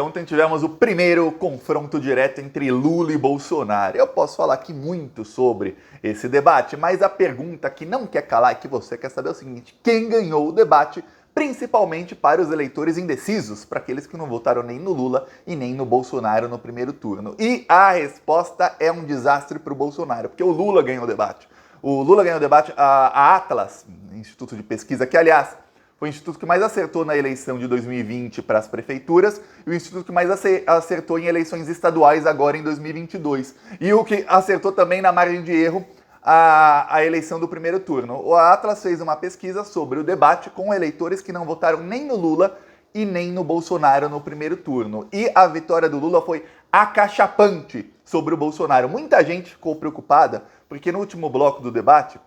Então ontem tivemos o primeiro confronto direto entre Lula e Bolsonaro. Eu posso falar aqui muito sobre esse debate, mas a pergunta que não quer calar e que você quer saber é o seguinte: quem ganhou o debate, principalmente para os eleitores indecisos, para aqueles que não votaram nem no Lula e nem no Bolsonaro no primeiro turno? E a resposta é um desastre para o Bolsonaro, porque o Lula ganhou o debate. O Lula ganhou o debate, a Atlas, instituto de pesquisa, que aliás foi o instituto que mais acertou na eleição de 2020 para as prefeituras e o instituto que mais acertou em eleições estaduais agora em 2022. E o que acertou também na margem de erro a eleição do primeiro turno. O Atlas fez uma pesquisa sobre o debate com eleitores que não votaram nem no Lula e nem no Bolsonaro no primeiro turno. E a vitória do Lula foi acachapante sobre o Bolsonaro. Muita gente ficou preocupada porque no último bloco do debate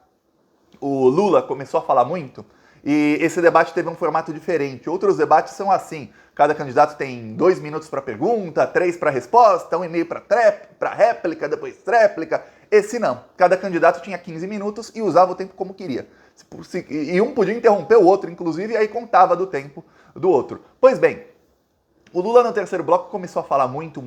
o Lula começou a falar muito. E esse debate teve um formato diferente. Outros debates são assim: cada candidato tem 2 minutos para pergunta, 3 para resposta, 1,5 para réplica, depois tréplica. Esse não. Cada candidato tinha 15 minutos e usava o tempo como queria. E um podia interromper o outro, inclusive, e aí contava do tempo do outro. Pois bem, o Lula no terceiro bloco começou a falar muito.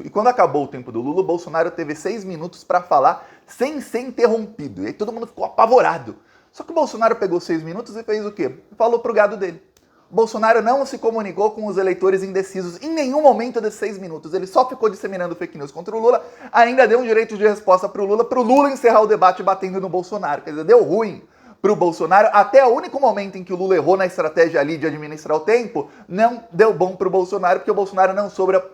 E quando acabou o tempo do Lula, o Bolsonaro teve 6 minutos para falar sem ser interrompido. E aí todo mundo ficou apavorado. Só que o Bolsonaro pegou 6 minutos e fez o quê? Falou pro gado dele. O Bolsonaro não se comunicou com os eleitores indecisos em nenhum momento desses 6 minutos. Ele só ficou disseminando fake news contra o Lula, ainda deu um direito de resposta pro Lula encerrar o debate batendo no Bolsonaro. Quer dizer, deu ruim pro Bolsonaro. Até o único momento em que o Lula errou na estratégia ali de administrar o tempo, não deu bom pro Bolsonaro, porque o Bolsonaro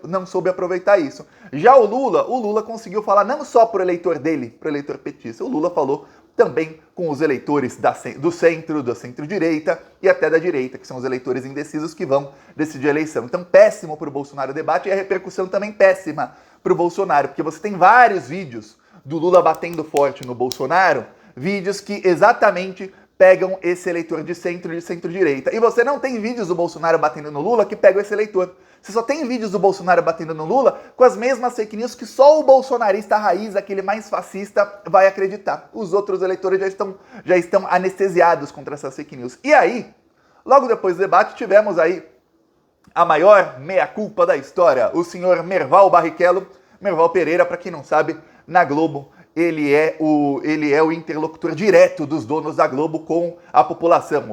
não soube aproveitar isso. Já o Lula conseguiu falar não só pro eleitor dele, pro eleitor petista, o Lula falou também com os eleitores do centro, da centro-direita e até da direita, que são os eleitores indecisos que vão decidir a eleição. Então, péssimo para o Bolsonaro o debate e a repercussão também péssima para o Bolsonaro, porque você tem vários vídeos do Lula batendo forte no Bolsonaro, vídeos que exatamente pegam esse eleitor de centro e de centro-direita. E você não tem vídeos do Bolsonaro batendo no Lula que pegam esse eleitor. Você só tem vídeos do Bolsonaro batendo no Lula com as mesmas fake news que só o bolsonarista raiz, aquele mais fascista, vai acreditar. Os outros eleitores já estão anestesiados contra essas fake news. E aí, logo depois do debate, tivemos aí a maior meia-culpa da história, o senhor Merval Barrichello. Merval Pereira, para quem não sabe, na Globo, ele é o interlocutor direto dos donos da Globo com a população.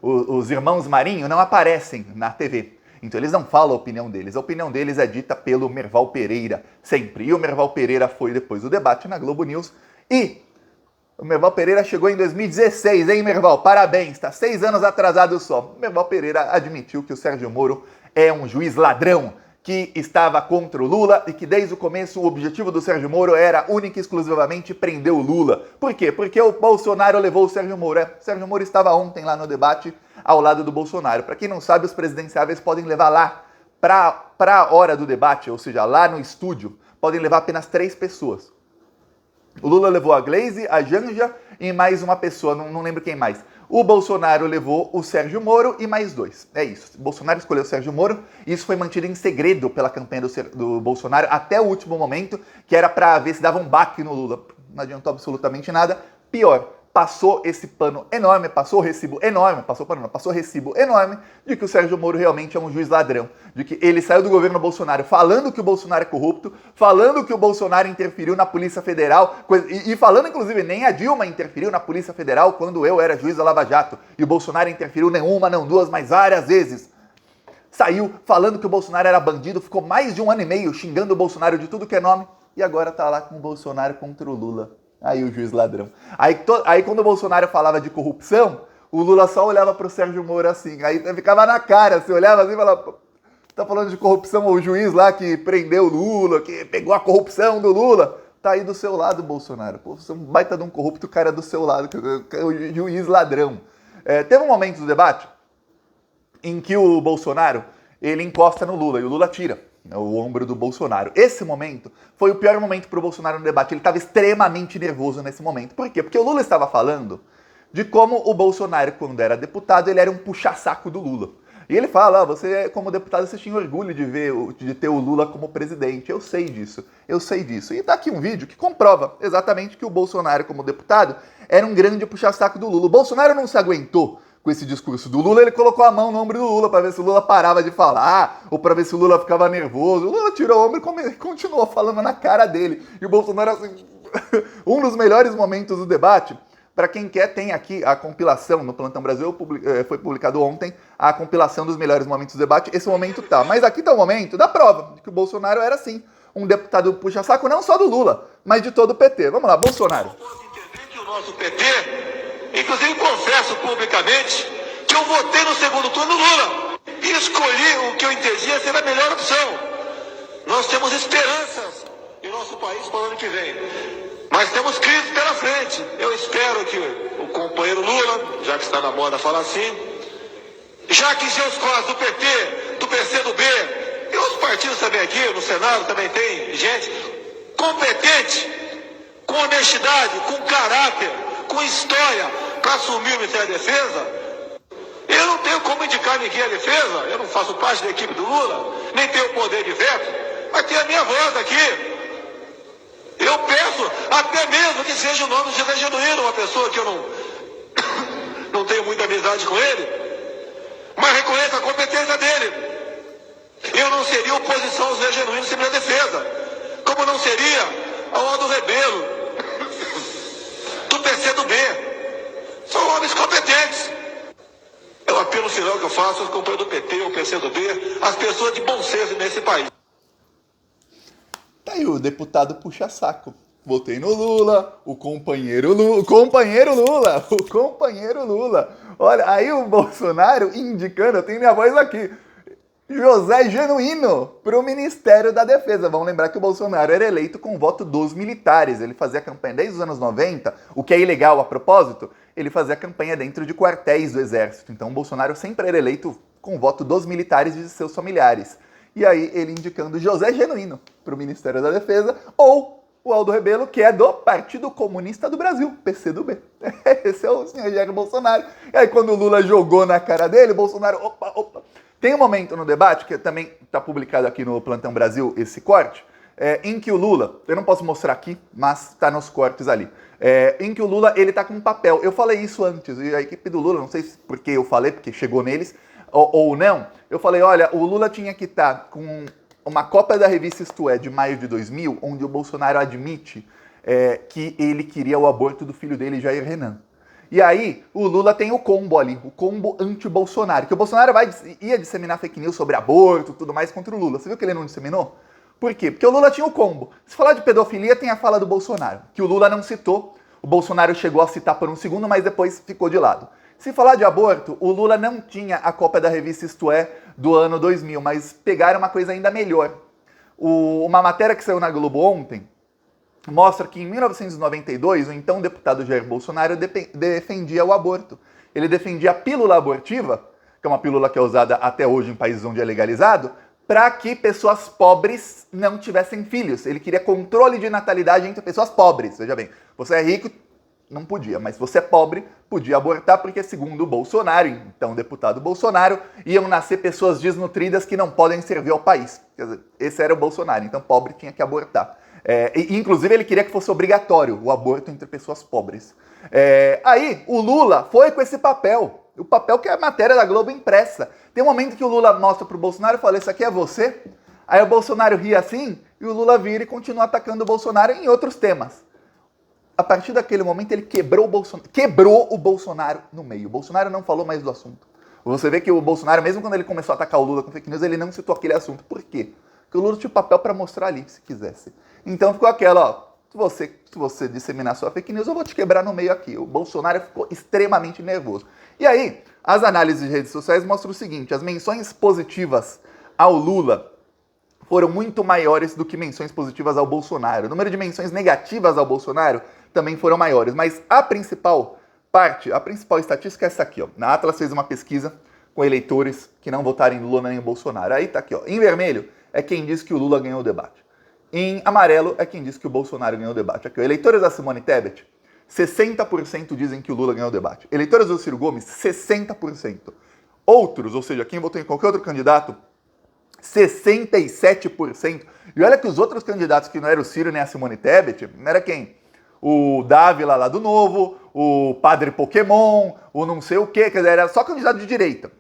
Os irmãos Marinho não aparecem na TV. Então eles não falam a opinião deles. A opinião deles é dita pelo Merval Pereira, sempre. E o Merval Pereira foi depois do debate na Globo News. E o Merval Pereira chegou em 2016, hein, Merval? Parabéns, tá 6 anos atrasado só. O Merval Pereira admitiu que o Sérgio Moro é um juiz ladrão, que estava contra o Lula e que desde o começo o objetivo do Sérgio Moro era única e exclusivamente prender o Lula. Por quê? Porque o Bolsonaro levou o Sérgio Moro. O Sérgio Moro estava ontem lá no debate ao lado do Bolsonaro. Para quem não sabe, os presidenciáveis podem levar lá para a hora do debate, ou seja, lá no estúdio, podem levar apenas 3 pessoas. O Lula levou a Gleisi, a Janja e mais uma pessoa, não lembro quem mais. O Bolsonaro levou o Sérgio Moro e mais 2. É isso. O Bolsonaro escolheu o Sérgio Moro e isso foi mantido em segredo pela campanha do Bolsonaro até o último momento, que era para ver se dava um baque no Lula. Não adiantou absolutamente nada. Pior, passou esse pano enorme, passou recibo enorme de que o Sérgio Moro realmente é um juiz ladrão, de que ele saiu do governo Bolsonaro falando que o Bolsonaro é corrupto, falando que o Bolsonaro interferiu na Polícia Federal, e falando, inclusive, nem a Dilma interferiu na Polícia Federal quando eu era juiz da Lava Jato, e o Bolsonaro interferiu nem uma, não duas, mas várias vezes. Saiu falando que o Bolsonaro era bandido, ficou mais de 1 ano e meio xingando o Bolsonaro de tudo que é nome, e agora tá lá com o Bolsonaro contra o Lula. Aí o juiz ladrão. Aí quando o Bolsonaro falava de corrupção, o Lula só olhava pro Sérgio Moro assim. Aí ficava na cara, você olhava assim e falava: tá falando de corrupção, o juiz lá que prendeu o Lula, que pegou a corrupção do Lula. Tá aí do seu lado, Bolsonaro. Pô, você é um baita de um corrupto, o cara é do seu lado, o juiz ladrão. Teve um momento do debate em que o Bolsonaro, ele encosta no Lula e o Lula tira o ombro do Bolsonaro. Esse momento foi o pior momento para o Bolsonaro no debate. Ele estava extremamente nervoso nesse momento. Por quê? Porque o Lula estava falando de como o Bolsonaro, quando era deputado, ele era um puxa-saco do Lula. E ele fala: você, como deputado, você tinha orgulho de ter o Lula como presidente. Eu sei disso. E tá aqui um vídeo que comprova exatamente que o Bolsonaro, como deputado, era um grande puxa-saco do Lula. O Bolsonaro não se aguentou com esse discurso do Lula, ele colocou a mão no ombro do Lula para ver se o Lula parava de falar, ou para ver se o Lula ficava nervoso. O Lula tirou o ombro e continuou falando na cara dele. E o Bolsonaro, assim, um dos melhores momentos do debate, para quem quer, tem aqui a compilação no Plantão Brasil, foi publicado ontem, a compilação dos melhores momentos do debate. Esse momento tá. Mas aqui tá o momento da prova de que o Bolsonaro era, sim, um deputado puxa-saco, não só do Lula, mas de todo o PT. Vamos lá, Bolsonaro. Que o nosso PT, inclusive confesso publicamente, que eu votei no segundo turno no Lula e escolhi o que eu entendia ser a melhor opção. Nós temos esperanças em nosso país para o ano que vem, mas temos crise pela frente. Eu espero que o companheiro Lula, já que está na moda falar assim, já que seus colegas do PT, do PCdoB, e outros partidos também aqui, no Senado também tem gente competente, com honestidade, com caráter, com história, para assumir o Ministério da Defesa. Eu não tenho como indicar ninguém à defesa, eu não faço parte da equipe do Lula, nem tenho poder de veto, mas tem a minha voz aqui. Eu peço até mesmo que seja o nome de José Genuíno, uma pessoa que eu não tenho muita amizade com ele, mas reconheço a competência dele. Eu não seria oposição ao José Genuíno sem minha defesa, como não seria ao Aldo Rebelo, do PCdoB. São homens competentes. É um apelo final que eu faço aos companheiros do PT, ao PCdoB, às pessoas de bom senso nesse país. Tá aí o deputado puxa-saco. Votei no Lula, o companheiro Lula. Olha, aí o Bolsonaro indicando, eu tenho minha voz aqui, José Genuíno para o Ministério da Defesa. Vamos lembrar que o Bolsonaro era eleito com o voto dos militares. Ele fazia campanha desde os anos 90, o que é ilegal a propósito, ele fazia campanha dentro de quartéis do Exército. Então o Bolsonaro sempre era eleito com o voto dos militares e de seus familiares. E aí ele indicando José Genuíno para o Ministério da Defesa, ou o Aldo Rebelo, que é do Partido Comunista do Brasil, PCdoB. Esse é o senhor Jair Bolsonaro. E aí quando o Lula jogou na cara dele, o Bolsonaro, opa. Tem um momento no debate, que também está publicado aqui no Plantão Brasil, esse corte, em que o Lula, eu não posso mostrar aqui, mas está nos cortes ali, em que o Lula, ele está com um papel. Eu falei isso antes, e a equipe do Lula, não sei se porque eu falei, porque chegou neles, ou não, eu falei, olha, o Lula tinha que estar com uma cópia da revista Isto É, de maio de 2000, onde o Bolsonaro admite que ele queria o aborto do filho dele, Jair Renan. E aí, o Lula tem o combo ali, o combo anti-Bolsonaro, que o Bolsonaro ia disseminar fake news sobre aborto e tudo mais contra o Lula. Você viu que ele não disseminou? Por quê? Porque o Lula tinha o combo. Se falar de pedofilia, tem a fala do Bolsonaro, que o Lula não citou, o Bolsonaro chegou a citar por um segundo, mas depois ficou de lado. Se falar de aborto, o Lula não tinha a cópia da revista Isto É do ano 2000, mas pegaram uma coisa ainda melhor. Uma matéria que saiu na Globo ontem mostra que em 1992, o então deputado Jair Bolsonaro defendia o aborto. Ele defendia a pílula abortiva, que é uma pílula que é usada até hoje em países onde é legalizado, para que pessoas pobres não tivessem filhos. Ele queria controle de natalidade entre pessoas pobres. Veja bem, você é rico, não podia, mas se você é pobre, podia abortar, porque segundo o Bolsonaro, então deputado Bolsonaro, iam nascer pessoas desnutridas que não podem servir ao país. Quer dizer, esse era o Bolsonaro, então pobre tinha que abortar. Inclusive ele queria que fosse obrigatório o aborto entre pessoas pobres. Aí o Lula foi com esse papel, o papel que é a matéria da Globo impressa. Tem um momento que o Lula mostra pro Bolsonaro e fala, isso aqui é você? Aí o Bolsonaro ri assim, e o Lula vira e continua atacando o Bolsonaro em outros temas. A partir daquele momento ele quebrou o Bolsonaro no meio. O Bolsonaro não falou mais do assunto. Você vê que o Bolsonaro, mesmo quando ele começou a atacar o Lula com fake news, ele não citou aquele assunto. Por quê? Porque o Lula tinha o papel para mostrar ali, se quisesse. Então ficou aquela, ó, se você disseminar sua fake news, eu vou te quebrar no meio aqui. O Bolsonaro ficou extremamente nervoso. E aí, as análises de redes sociais mostram o seguinte, as menções positivas ao Lula foram muito maiores do que menções positivas ao Bolsonaro. O número de menções negativas ao Bolsonaro também foram maiores, mas a principal estatística é essa aqui, ó. Na Atlas fez uma pesquisa com eleitores que não votaram em Lula nem em Bolsonaro. Aí tá aqui, ó. Em vermelho é quem diz que o Lula ganhou o debate. Em amarelo é quem diz que o Bolsonaro ganhou o debate. Aqui, ó. Eleitores da Simone Tebet, 60% dizem que o Lula ganhou o debate. Eleitores do Ciro Gomes, 60%. Outros, ou seja, quem votou em qualquer outro candidato, 67%. E olha que os outros candidatos que não eram o Ciro nem a Simone Tebet, não era quem? O Dávila lá do Novo, o padre Pokémon, o não sei o quê, quer dizer, era só candidato de direita.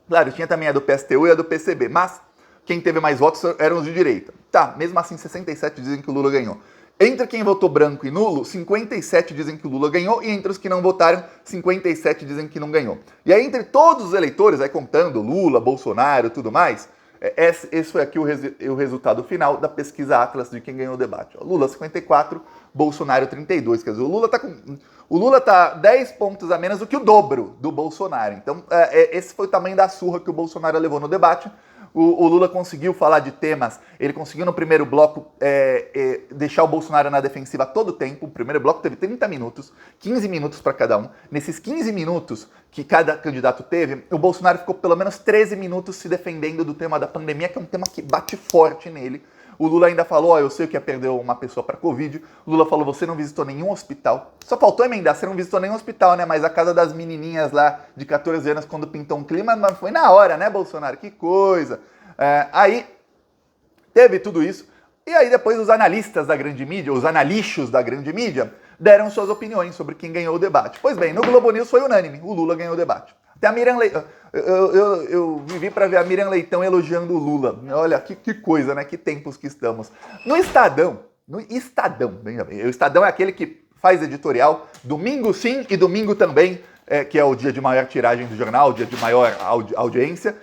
Claro, tinha também a do PSTU e a do PCB, mas quem teve mais votos eram os de direita. Tá, mesmo assim 67 dizem que o Lula ganhou. Entre quem votou branco e nulo, 57 dizem que o Lula ganhou, e entre os que não votaram, 57 dizem que não ganhou. E aí, entre todos os eleitores, aí contando Lula, Bolsonaro e tudo mais, esse foi aqui o resultado final da pesquisa Atlas de quem ganhou o debate. Lula 54, Bolsonaro 32. Quer dizer, o Lula tá 10 pontos a menos do que o dobro do Bolsonaro. Então, esse foi o tamanho da surra que o Bolsonaro levou no debate. O Lula conseguiu falar de temas, ele conseguiu no primeiro bloco deixar o Bolsonaro na defensiva todo o tempo. O primeiro bloco teve 30 minutos, 15 minutos para cada um. Nesses 15 minutos que cada candidato teve, o Bolsonaro ficou pelo menos 13 minutos se defendendo do tema da pandemia, que é um tema que bate forte nele. O Lula ainda falou, eu sei que ia perder uma pessoa para Covid. O Lula falou, você não visitou nenhum hospital. Só faltou emendar, você não visitou nenhum hospital, né? Mas a casa das menininhas lá de 14 anos, quando pintou um clima, foi na hora, né, Bolsonaro? Que coisa. Aí teve tudo isso. E aí depois os analistas da grande mídia, os analixos da grande mídia, deram suas opiniões sobre quem ganhou o debate. Pois bem, no Globo News foi unânime, o Lula ganhou o debate. Até a Miriam Leitão, eu vivi para ver a Miriam Leitão elogiando o Lula. Olha, que coisa, né? Que tempos que estamos. No Estadão, o Estadão é aquele que faz editorial domingo sim e domingo também, que é o dia de maior tiragem do jornal, o dia de maior audiência,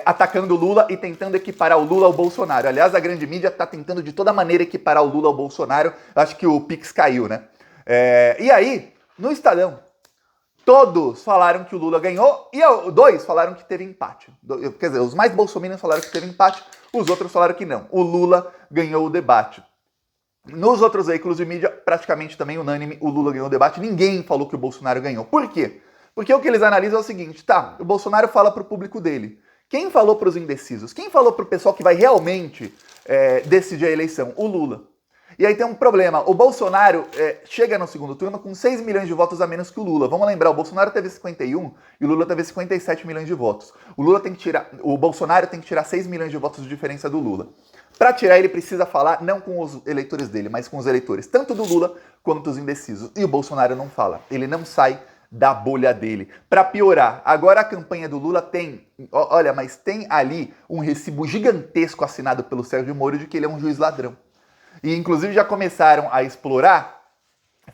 atacando o Lula e tentando equiparar o Lula ao Bolsonaro. Aliás, a grande mídia está tentando de toda maneira equiparar o Lula ao Bolsonaro. Acho que o Pix caiu, né? E aí, no Estadão, todos falaram que o Lula ganhou e 2 falaram que teve empate. Quer dizer, os mais bolsominions falaram que teve empate, os outros falaram que não. O Lula ganhou o debate. Nos outros veículos de mídia, praticamente também unânime, o Lula ganhou o debate. Ninguém falou que o Bolsonaro ganhou. Por quê? Porque o que eles analisam é o seguinte, tá, o Bolsonaro fala para o público dele. Quem falou para os indecisos? Quem falou para o pessoal que vai realmente decidir a eleição? O Lula. E aí tem um problema, o Bolsonaro chega no segundo turno com 6 milhões de votos a menos que o Lula. Vamos lembrar, o Bolsonaro teve 51 e o Lula teve 57 milhões de votos. O Bolsonaro tem que tirar 6 milhões de votos de diferença do Lula. Para tirar, ele precisa falar não com os eleitores dele, mas com os eleitores, tanto do Lula quanto dos indecisos. E o Bolsonaro não fala, ele não sai da bolha dele. Para piorar, agora a campanha do Lula tem ali um recibo gigantesco assinado pelo Sérgio Moro de que ele é um juiz ladrão. E inclusive já começaram a explorar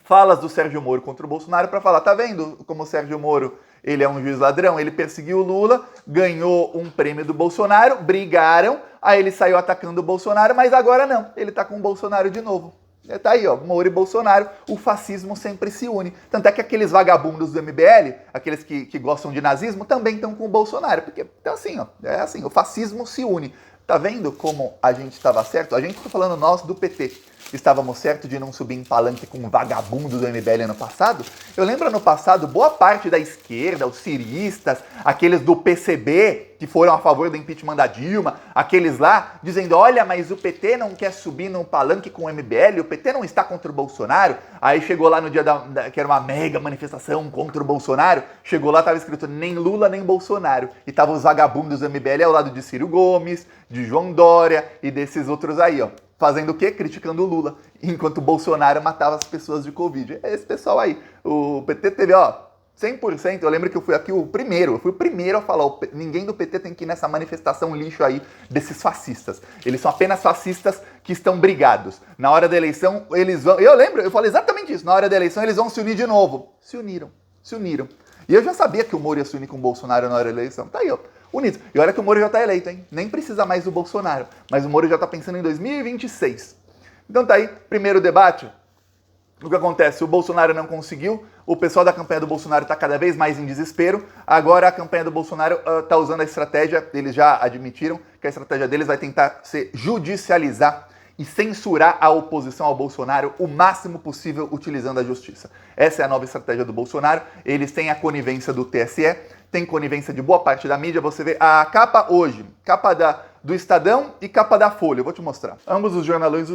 falas do Sérgio Moro contra o Bolsonaro para falar, tá vendo como o Sérgio Moro ele é um juiz ladrão? Ele perseguiu o Lula, ganhou um prêmio do Bolsonaro, brigaram, aí ele saiu atacando o Bolsonaro, mas agora não, ele tá com o Bolsonaro de novo. Tá aí, ó, Moro e Bolsonaro, o fascismo sempre se une. Tanto é que aqueles vagabundos do MBL, aqueles que gostam de nazismo, também estão com o Bolsonaro. Porque então, assim, ó, é assim, o fascismo se une. Tá vendo como a gente estava certo? A gente tá falando nós do PT. Estávamos certos de não subir em palanque com um vagabundo do MBL ano passado? Eu lembro ano passado, boa parte da esquerda, os ciristas, aqueles do PCB, que foram a favor do impeachment da Dilma, aqueles lá, dizendo, olha, mas o PT não quer subir no palanque com o MBL, o PT não está contra o Bolsonaro. Aí chegou lá no dia que era uma mega manifestação contra o Bolsonaro, chegou lá, estava escrito nem Lula, nem Bolsonaro. E estavam os vagabundos do MBL ao lado de Ciro Gomes, de João Dória e desses outros aí, ó. Fazendo o quê? Criticando o Lula, enquanto o Bolsonaro matava as pessoas de Covid. É esse pessoal aí. O PT teve, 100%. Eu lembro que eu fui aqui o primeiro a falar, ninguém do PT tem que ir nessa manifestação lixo aí desses fascistas. Eles são apenas fascistas que estão brigados. Na hora da eleição, eles vão... Eu falei exatamente isso. Na hora da eleição, eles vão se unir de novo. Se uniram. E eu já sabia que o Moro ia se unir com o Bolsonaro na hora da eleição. Tá aí, ó. Unidos. E olha que o Moro já tá eleito, hein? Nem precisa mais do Bolsonaro. Mas o Moro já tá pensando em 2026. Então tá aí, primeiro debate. O que acontece? O Bolsonaro não conseguiu. O pessoal da campanha do Bolsonaro tá cada vez mais em desespero. Agora a campanha do Bolsonaro tá usando a estratégia, eles já admitiram que a estratégia deles vai tentar se judicializar e censurar a oposição ao Bolsonaro o máximo possível utilizando a justiça. Essa é a nova estratégia do Bolsonaro. Eles têm a conivência do TSE, tem conivência de boa parte da mídia. Você vê a capa hoje, capa do Estadão e capa da Folha. Eu vou te mostrar. Ambos os jornais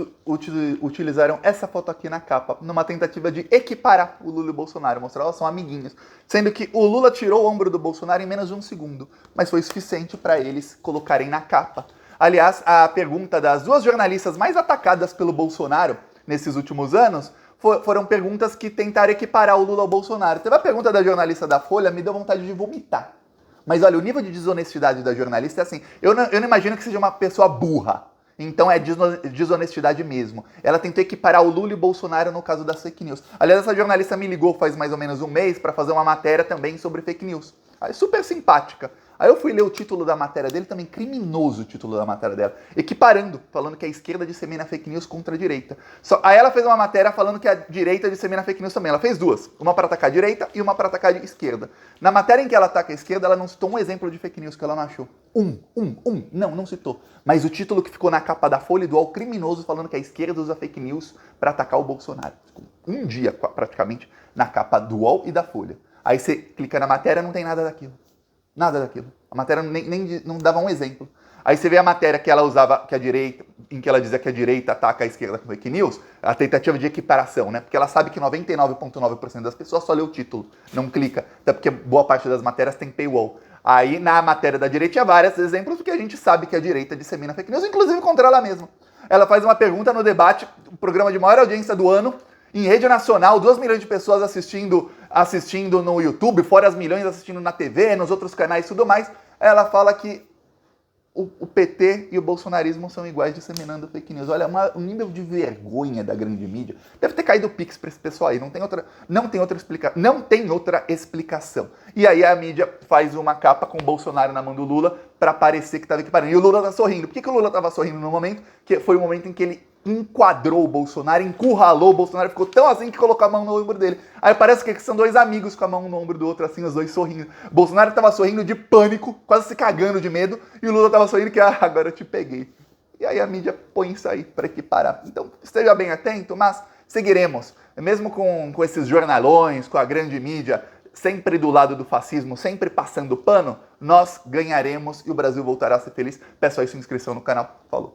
utilizaram essa foto aqui na capa, numa tentativa de equiparar o Lula e o Bolsonaro, mostrar que são amiguinhos. Sendo que o Lula tirou o ombro do Bolsonaro em menos de um segundo, mas foi suficiente para eles colocarem na capa. Aliás, a pergunta das duas jornalistas mais atacadas pelo Bolsonaro nesses últimos anos foram perguntas que tentaram equiparar o Lula ao Bolsonaro. Teve a pergunta da jornalista da Folha, me deu vontade de vomitar. Mas olha, o nível de desonestidade da jornalista é assim, eu não imagino que seja uma pessoa burra. Então é desonestidade mesmo. Ela tentou equiparar o Lula e o Bolsonaro no caso das fake news. Aliás, essa jornalista me ligou faz mais ou menos um mês para fazer uma matéria também sobre fake news. Aí, super simpática. Aí eu fui ler o título da matéria dele, também criminoso o título da matéria dela, equiparando, falando que a esquerda dissemina fake news contra a direita. Aí ela fez uma matéria falando que a direita dissemina fake news também. Ela fez duas, uma para atacar a direita e uma para atacar a esquerda. Na matéria em que ela ataca a esquerda, ela não citou um exemplo de fake news que ela não achou. Não citou. Mas o título que ficou na capa da Folha e do UOL, criminoso, falando que a esquerda usa fake news para atacar o Bolsonaro. Ficou um dia, praticamente, na capa do UOL e da Folha. Aí você clica na matéria, não tem nada daquilo. Nada daquilo. A matéria não dava um exemplo. Aí você vê a matéria que ela usava, que a direita, em que ela dizia que a direita ataca a esquerda com fake news, a tentativa de equiparação, né? Porque ela sabe que 99,9% das pessoas só lê o título, não clica. Até porque boa parte das matérias tem paywall. Aí na matéria da direita tinha vários exemplos, porque a gente sabe que a direita dissemina fake news, inclusive contra ela mesma. Ela faz uma pergunta no debate, o programa de maior audiência do ano, em rede nacional, 2 milhões de pessoas assistindo no YouTube, fora as milhões assistindo na TV, nos outros canais e tudo mais. Ela fala que o PT e o bolsonarismo são iguais disseminando fake news. Olha, um nível de vergonha da grande mídia. Deve ter caído o Pix para esse pessoal aí, não tem outra explicação. E aí a mídia faz uma capa com o Bolsonaro na mão do Lula para parecer que estava equiparando. E o Lula tá sorrindo. Por que o Lula estava sorrindo no momento? Que foi o momento em que ele enquadrou o Bolsonaro, encurralou o Bolsonaro, ficou tão assim que colocou a mão no ombro dele. Aí parece que são dois amigos com a mão no ombro do outro, assim, os dois sorrindo. O Bolsonaro tava sorrindo de pânico, quase se cagando de medo, e o Lula tava sorrindo que, agora eu te peguei. E aí a mídia põe isso aí para equiparar. Então, esteja bem atento, mas seguiremos. Mesmo com esses jornalões, com a grande mídia, sempre do lado do fascismo, sempre passando pano, nós ganharemos e o Brasil voltará a ser feliz. Peço aí sua inscrição no canal. Falou!